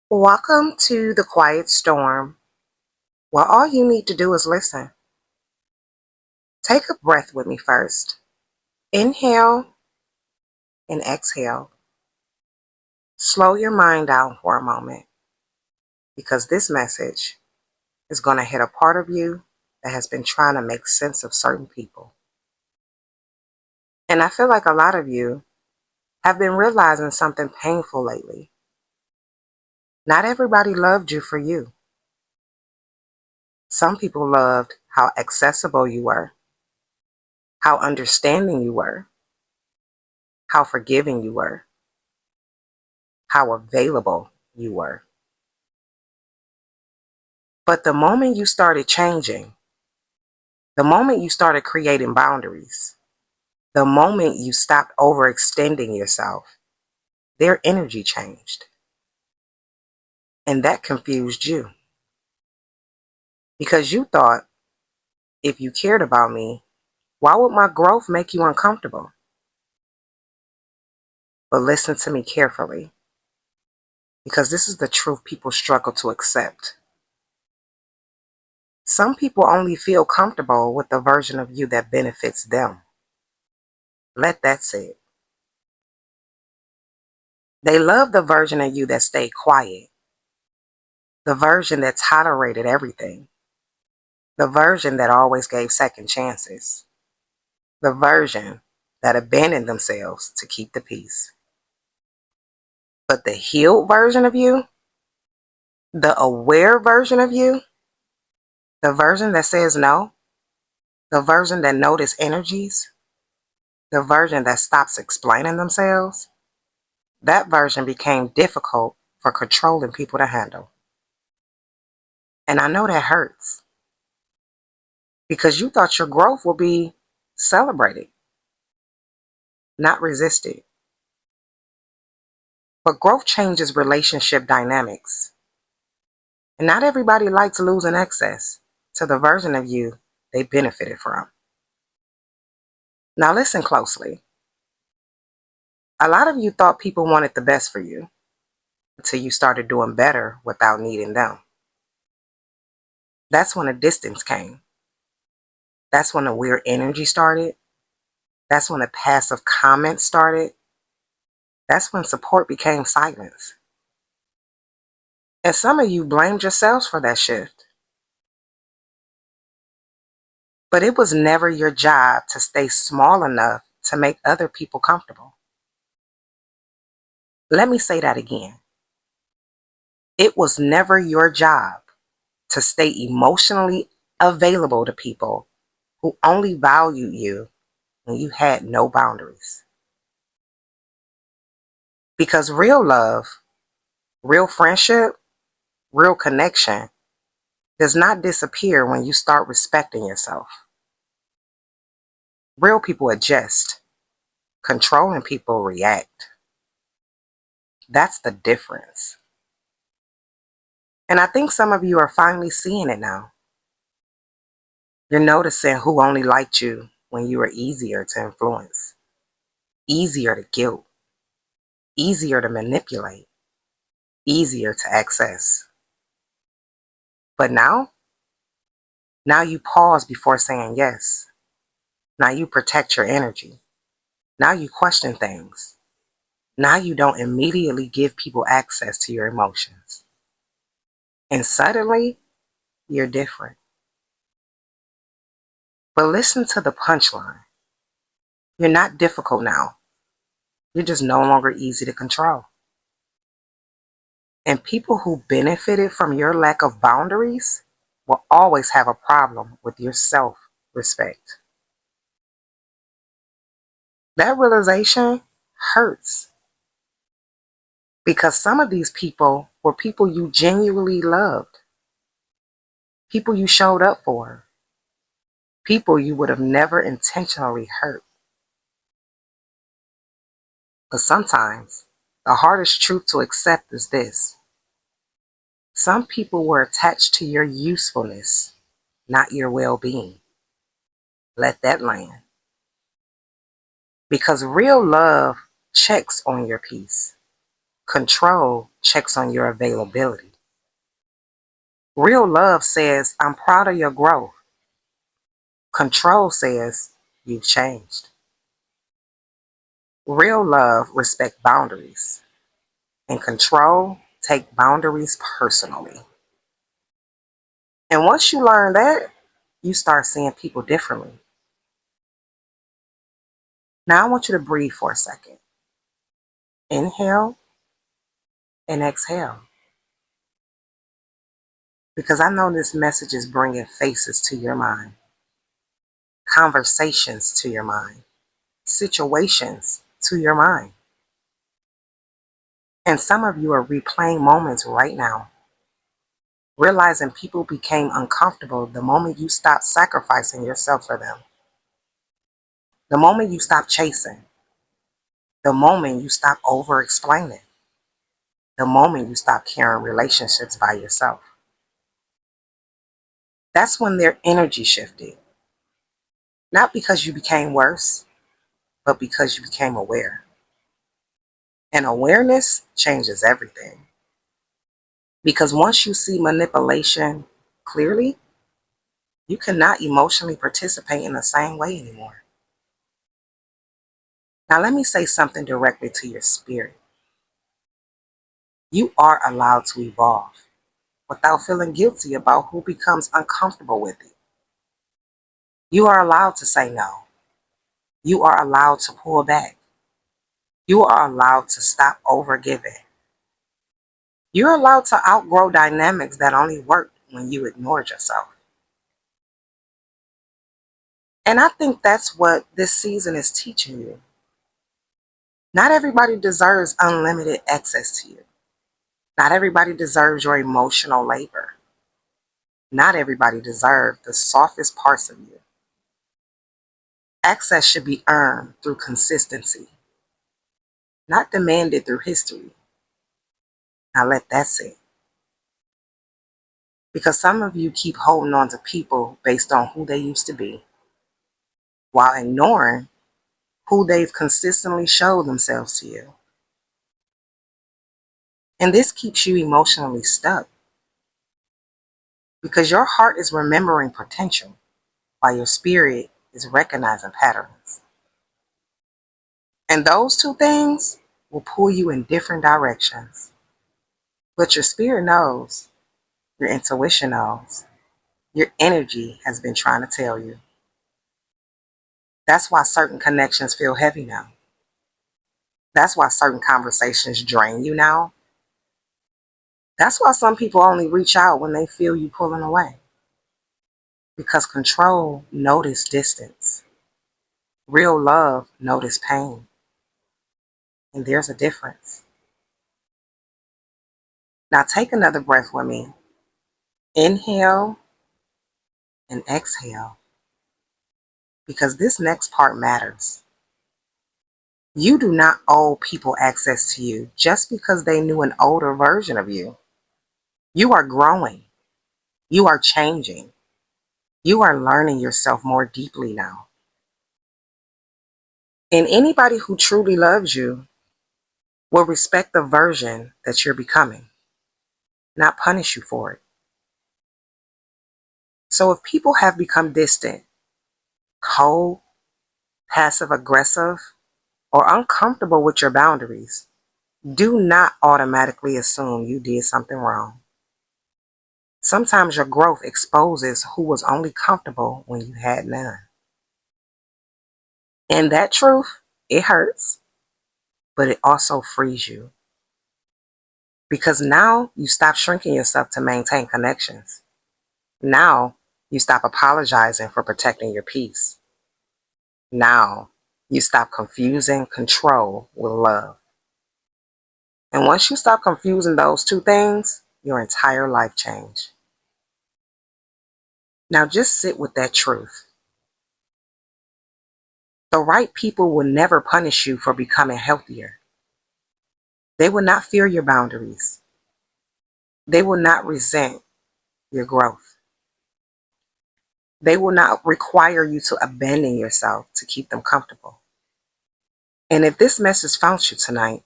Welcome to the quiet storm, where all you need to do is listen. Take a breath with me first. Inhale and exhale. Slow your mind down for a moment because this message is going to hit a part of you that has been trying to make sense of certain people. And I feel like a lot of you have been realizing something painful lately. Not everybody loved you for you. Some people loved how accessible you were, how understanding you were, how forgiving you were, how available you were. But the moment you started changing, the moment you started creating boundaries, the moment you stopped overextending yourself, their energy changed. And that confused you because you thought, if you cared about me, why would my growth make you uncomfortable? But listen to me carefully because this is the truth people struggle to accept. Some people only feel comfortable with the version of you that benefits them. Let that sit. They love the version of you that stayed quiet, the version that tolerated everything, the version that always gave second chances, the version that abandoned themselves to keep the peace. But the healed version of you, the aware version of you, the version that says no, the version that notices energies, the version that stops explaining themselves, that version became difficult for controlling people to handle. And I know that hurts because you thought your growth would be celebrated, not resisted. But growth changes relationship dynamics. And not everybody likes losing access to the version of you they benefited from. Now listen closely. A lot of you thought people wanted the best for you until you started doing better without needing them. That's when a distance came. That's when a weird energy started. That's when a passive comment started. That's when support became silence. And some of you blamed yourselves for that shift. But it was never your job to stay small enough to make other people comfortable. Let me say that again. It was never your job to stay emotionally available to people who only valued you when you had no boundaries. Because real love, real friendship, real connection does not disappear when you start respecting yourself. Real people adjust. Controlling people react. That's the difference. And I think some of you are finally seeing it now. You're noticing who only liked you when you were easier to influence, easier to guilt, easier to manipulate, easier to access. But now you pause before saying yes. Now you protect your energy. Now you question things. Now you don't immediately give people access to your emotions. And suddenly, you're different. But listen to the punchline. You're not difficult now. You're just no longer easy to control. And people who benefited from your lack of boundaries will always have a problem with your self-respect. That realization hurts because some of these people were people you genuinely loved, people you showed up for, people you would have never intentionally hurt. But sometimes the hardest truth to accept is this. Some people were attached to your usefulness, not your well-being. Let that land. Because real love checks on your peace. Control checks on your availability. Real love says, I'm proud of your growth. Control says, you've changed. Real love respects boundaries. And control take boundaries personally. And once you learn that, you start seeing people differently. Now I want you to breathe for a second. Inhale and exhale. Because I know this message is bringing faces to your mind, conversations to your mind, situations to your mind. And some of you are replaying moments right now, realizing people became uncomfortable the moment you stopped sacrificing yourself for them, the moment you stopped chasing, the moment you stopped over explaining, the moment you stopped carrying relationships by yourself. That's when their energy shifted. Not because you became worse, but because you became aware. And awareness changes everything. Because once you see manipulation clearly, you cannot emotionally participate in the same way anymore. Now, let me say something directly to your spirit. You are allowed to evolve without feeling guilty about who becomes uncomfortable with it. You are allowed to say no. You are allowed to pull back. You are allowed to stop overgiving. You're allowed to outgrow dynamics that only worked when you ignored yourself. And I think that's what this season is teaching you. Not everybody deserves unlimited access to you. Not everybody deserves your emotional labor. Not everybody deserves the softest parts of you. Access should be earned through consistency, not demanded through history. Now let that sit. Because some of you keep holding on to people based on who they used to be, while ignoring who they've consistently showed themselves to you. And this keeps you emotionally stuck. Because your heart is remembering potential, while your spirit is recognizing patterns. And those two things will pull you in different directions. But your spirit knows, your intuition knows, your energy has been trying to tell you. That's why certain connections feel heavy now. That's why certain conversations drain you now. That's why some people only reach out when they feel you pulling away. Because control notice distance. Real love notice pain. And there's a difference. Now take another breath with me. Inhale and exhale. Because this next part matters. You do not owe people access to you just because they knew an older version of you. You are growing. You are changing. You are learning yourself more deeply now. And anybody who truly loves you will respect the version that you're becoming, not punish you for it. So if people have become distant, cold, passive aggressive, or uncomfortable with your boundaries, do not automatically assume you did something wrong. Sometimes your growth exposes who was only comfortable when you had none. And that truth, it hurts, but it also frees you. Because now you stop shrinking yourself to maintain connections. Now you stop apologizing for protecting your peace. Now you stop confusing control with love. And once you stop confusing those two things, your entire life change. Now just sit with that truth. The right people will never punish you for becoming healthier. They will not fear your boundaries. They will not resent your growth. They will not require you to abandon yourself to keep them comfortable. And if this message found you tonight,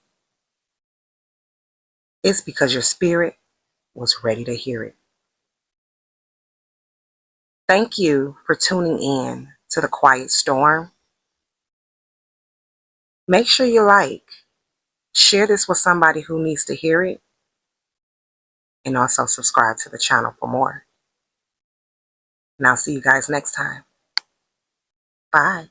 It's because your spirit was ready to hear it. Thank you for tuning in to The Quiet Storm. Make sure you share this with somebody who needs to hear it, and also subscribe to the channel for more. And I'll see you guys next time. Bye.